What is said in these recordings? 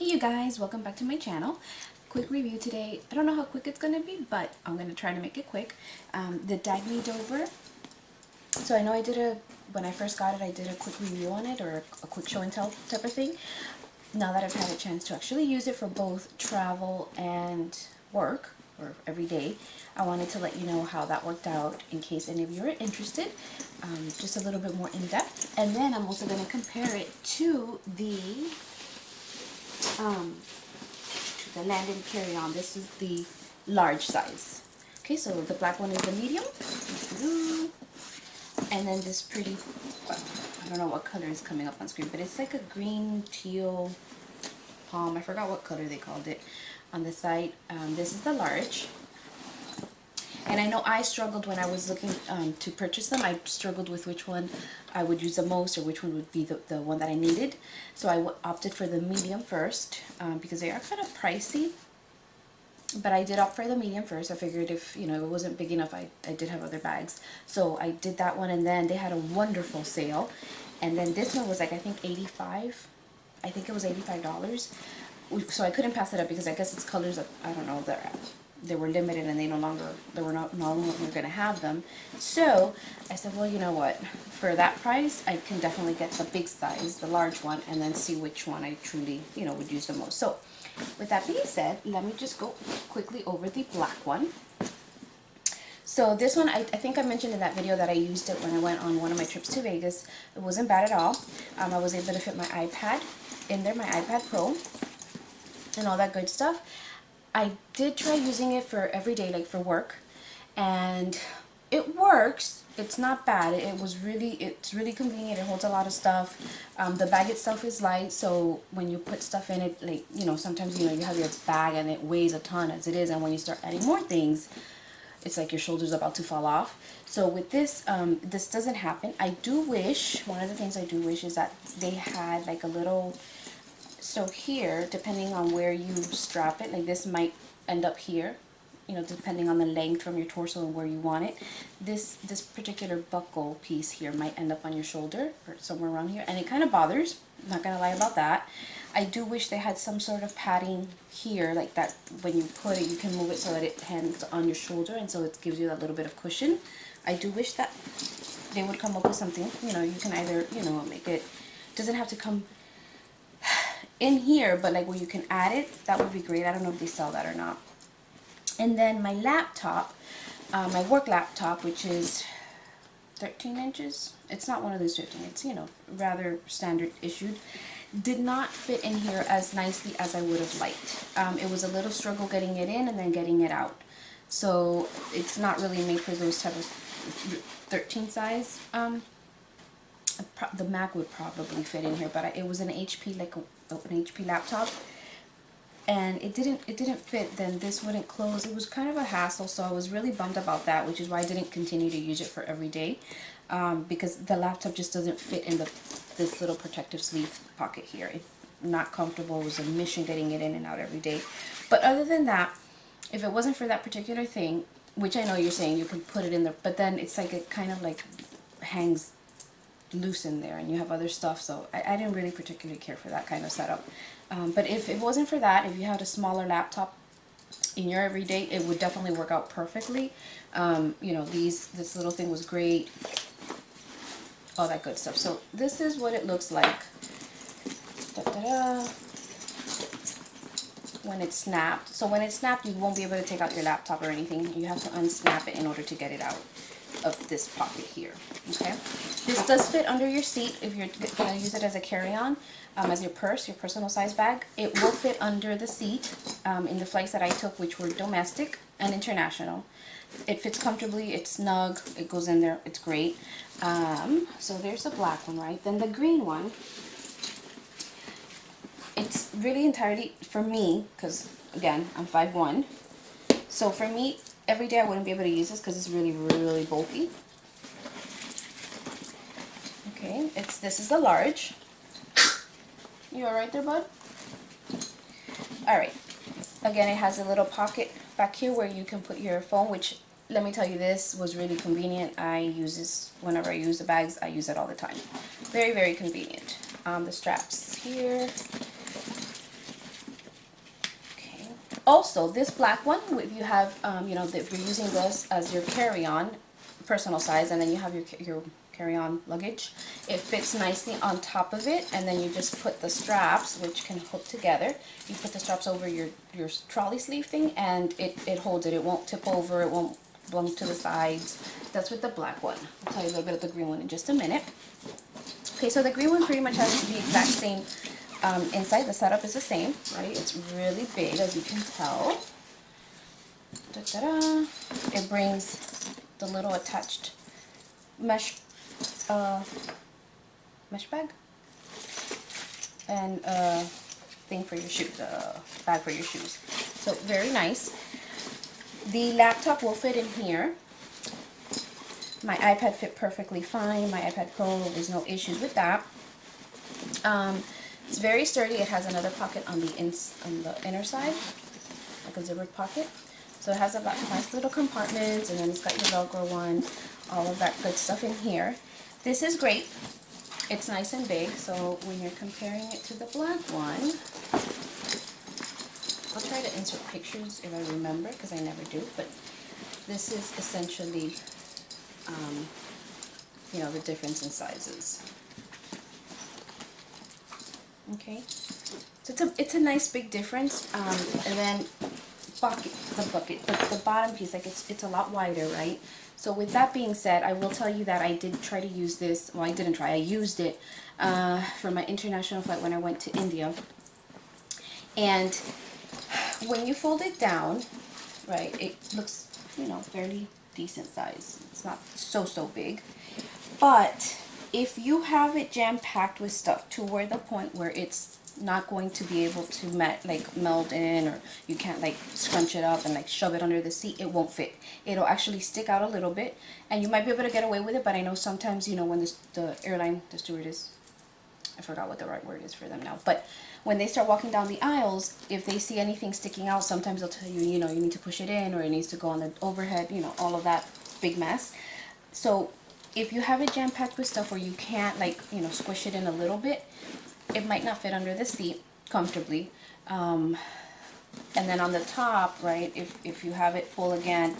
Hey you guys, welcome back to my channel. Quick review today. I don't know how quick it's going to be, but I'm going to try to make it quick. The Dagne Dover. So I know when I first got it, I did a quick review on it, or a quick show and tell type of thing. Now that I've had a chance to actually use it for both travel and work, or every day, I wanted to let you know how that worked out in case any of you are interested. Just a little bit more in depth. And then I'm also going to compare it to the Landon CarryAll. This is the large size. Okay, so the black one is the medium. And then this pretty, I don't know what color is coming up on screen, but it's like a green teal palm. I forgot what color they called it on the side. This is the large. And I know I struggled when I was looking to purchase them. I struggled with which one I would use the most, or which one would be the one that I needed. So I opted for the medium first because they are kind of pricey. But I did opt for the medium first. I figured if it wasn't big enough, I did have other bags. So I did that one, and then they had a wonderful sale. And then this one was like, I think 85. I think it was $85. So I couldn't pass it up because I guess it's colors that, I don't know, they were limited and they were no longer going to have them. So I said, well, you know what, for that price I can definitely get the big size, the large one, and then see which one I truly would use the most. So with that being said, let me just go quickly over the black one. So this one, I think I mentioned in that video that I used it when I went on one of my trips to Vegas. It wasn't bad at all. I was able to fit my iPad in there, my iPad Pro, and all that good stuff. I did try using it for every day, like for work, and it works. It's not bad. It's really convenient. It holds a lot of stuff. The bag itself is light, so when you put stuff in it, like, sometimes, you have your bag and it weighs a ton as it is, and when you start adding more things, it's like your shoulder's about to fall off. So with this, this doesn't happen. I do wish, one of the things I do wish is that they had like a little, so here, depending on where you strap it, like this might end up here, depending on the length from your torso and where you want it. This particular buckle piece here might end up on your shoulder or somewhere around here, and it kind of bothers. I'm not gonna lie about that. I do wish they had some sort of padding here, like that when you put it, you can move it so that it hangs on your shoulder, and so it gives you that little bit of cushion. I do wish that they would come up with something, you can either, make it, doesn't have to come in here, but like where you can add it. That would be great. I don't know if they sell that or not. And then my laptop, my work laptop, which is 13 inches. It's not one of those 15. It's, rather standard issued. Did not fit in here as nicely as I would have liked. It was a little struggle getting it in and then getting it out. So it's not really made for those type of 13 size. The Mac would probably fit in here, but it was an HP, like an HP laptop, and it didn't fit. Then this wouldn't close. It was kind of a hassle, so I was really bummed about that, which is why I didn't continue to use it for every day, because the laptop just doesn't fit in this little protective sleeve pocket here. It's not comfortable. It was a mission getting it in and out every day. But other than that, if it wasn't for that particular thing, which I know you're saying you can put it in there, but then it's like it kind of like hangs loose in there, and you have other stuff, so I didn't really particularly care for that kind of setup. But if it wasn't for that, if you had a smaller laptop in your everyday, it would definitely work out perfectly. This little thing was great, all that good stuff. So this is what it looks like when it's snapped. So when it's snapped, you won't be able to take out your laptop or anything. You have to unsnap it in order to get it out of this pocket here. Okay, this does fit under your seat if you're going to use it as a carry-on, as your purse, your personal size bag. It will fit under the seat in the flights that I took, which were domestic and international. It fits comfortably, it's snug, it goes in there, it's great. So there's the black one, right? Then the green one, it's really entirely for me, because again, I'm 5'1", so for me, every day I wouldn't be able to use this because it's really, really bulky. Okay, this is the large. You all right there, bud? All right. Again, it has a little pocket back here where you can put your phone, which, let me tell you, this was really convenient. I use this whenever I use the bags. I use it all the time. Very, very convenient. The straps here. Also, this black one, if you have, you know, if you're using this as your carry-on, personal size, and then you have your carry-on luggage, it fits nicely on top of it, and then you just put the straps, which can hook together. You put the straps over your trolley sleeve thing, and it holds it. It won't tip over, it won't bump to the sides. That's with the black one. I'll tell you a little bit of the green one in just a minute. Okay, so the green one pretty much has the exact same inside. The setup is the same, right? It's really big, as you can tell. Da-da-da. It brings the little attached mesh bag and thing for your shoes, bag for your shoes. So very nice. The laptop will fit in here. My iPad fit perfectly fine. My iPad Pro, there's no issues with that. It's very sturdy. It has another pocket on the inner side, like a zippered pocket. So it has a nice little compartments, and then it's got your Velcro one, all of that good stuff in here. This is great. It's nice and big, so when you're comparing it to the black one, I'll try to insert pictures if I remember, because I never do, but this is essentially, you know, the difference in sizes. Okay, so it's a nice big difference, and then the bottom piece, like it's a lot wider, right? So with that being said, I will tell you that I did try to use this. Well, I didn't try. I used it for my international flight when I went to India. And when you fold it down, right, it looks, you know, fairly decent size. It's not so big. But if you have it jam-packed with stuff to where the point where it's not going to be able to meld in, or you can't like scrunch it up and like shove it under the seat, it won't fit. It'll actually stick out a little bit, and you might be able to get away with it, but I know sometimes, you know, when the airline, the stewardess, I forgot what the right word is for them now, but when they start walking down the aisles, if they see anything sticking out, sometimes they'll tell you, you know, you need to push it in, or it needs to go on the overhead, you know, all of that big mess. So if you have it jam-packed with stuff where you can't, like, you know, squish it in a little bit, it might not fit under the seat comfortably. And then on the top, right, if you have it full again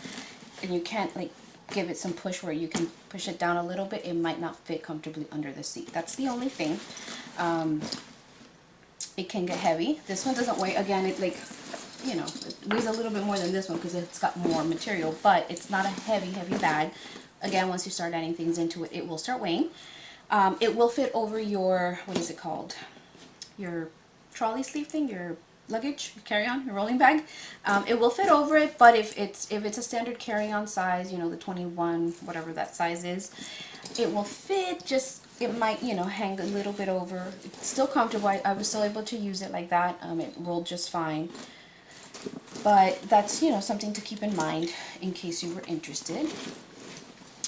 and you can't like give it some push where you can push it down a little bit, it might not fit comfortably under the seat. That's the only thing. It can get heavy. This one doesn't weigh, again, it like, you know, it weighs a little bit more than this one because it's got more material, but it's not a heavy bag. Again, once you start adding things into it, it will start weighing. It will fit over your, what is it called? Your trolley sleeve thing, your luggage, your carry-on, your rolling bag. It will fit over it, but if it's a standard carry-on size, you know, the 21, whatever that size is, it will fit, just, it might, you know, hang a little bit over. It's still comfortable. I was still able to use it like that. It rolled just fine. But that's, you know, something to keep in mind in case you were interested.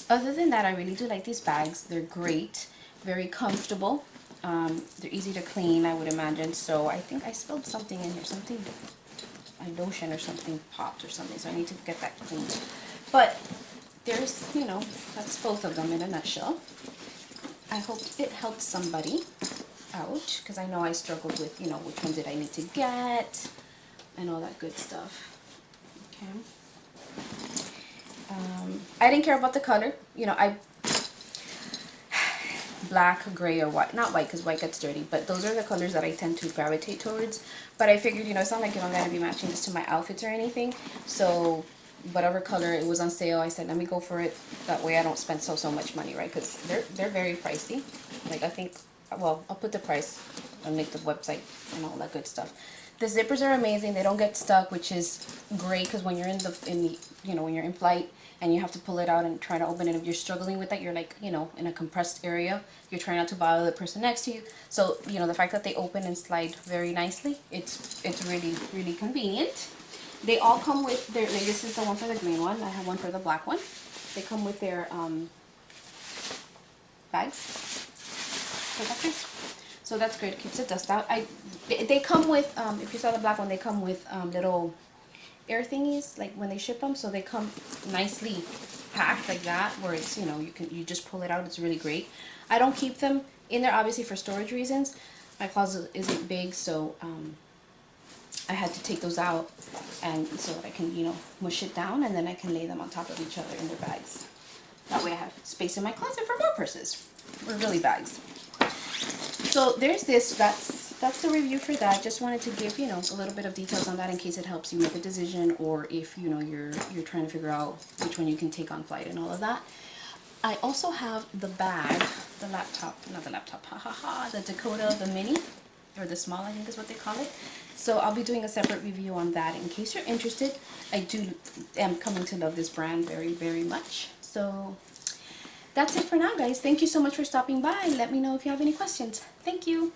Other than that, I really do like these bags. They're great, very comfortable. They're easy to clean, I would imagine. So I think I spilled something in here, something, a lotion or something popped or something. So I need to get that cleaned. But there's, you know, that's both of them in a nutshell. I hope it helped somebody out, because I know I struggled with, you know, which one did I need to get and all that good stuff. Okay. I didn't care about the color, you know, black, gray, or white, not white because white gets dirty, but those are the colors that I tend to gravitate towards. But I figured, you know, it's not like if I'm going to be matching this to my outfits or anything, so whatever color, it was on sale, I said let me go for it, that way I don't spend so much money, right, because they're very pricey. Like, I think, well, I'll put the price and make the website and all that good stuff. The zippers are amazing. They don't get stuck, which is great, because when you're in the you know, when you're in flight and you have to pull it out and try to open it, if you're struggling with that, you're like, you know, in a compressed area, you're trying not to bother the person next to you. So, you know, the fact that they open and slide very nicely, it's really convenient. They all come with their, like, this is the one for the green one, I have one for the black one. They come with their bags, protectors. So that's great, keeps the dust out. They come with, if you saw the black one, they come with little air thingies, like when they ship them, so they come nicely packed like that, where it's, you know, you just pull it out. It's really great. I don't keep them in there obviously for storage reasons. My closet isn't big, so I had to take those out, and so that I can, you know, mush it down, and then I can lay them on top of each other in their bags. That way I have space in my closet for more purses, or really bags. So there's this, that's the review for that. Just wanted to give, you know, a little bit of details on that in case it helps you make a decision, or if, you know, you're trying to figure out which one you can take on flight and all of that. I also have the bag, the laptop, not the laptop, the Dakota, the mini, or the small, I think is what they call it. So I'll be doing a separate review on that in case you're interested. I am coming to love this brand very, very much. So that's it for now, guys. Thank you so much for stopping by. Let me know if you have any questions. Thank you.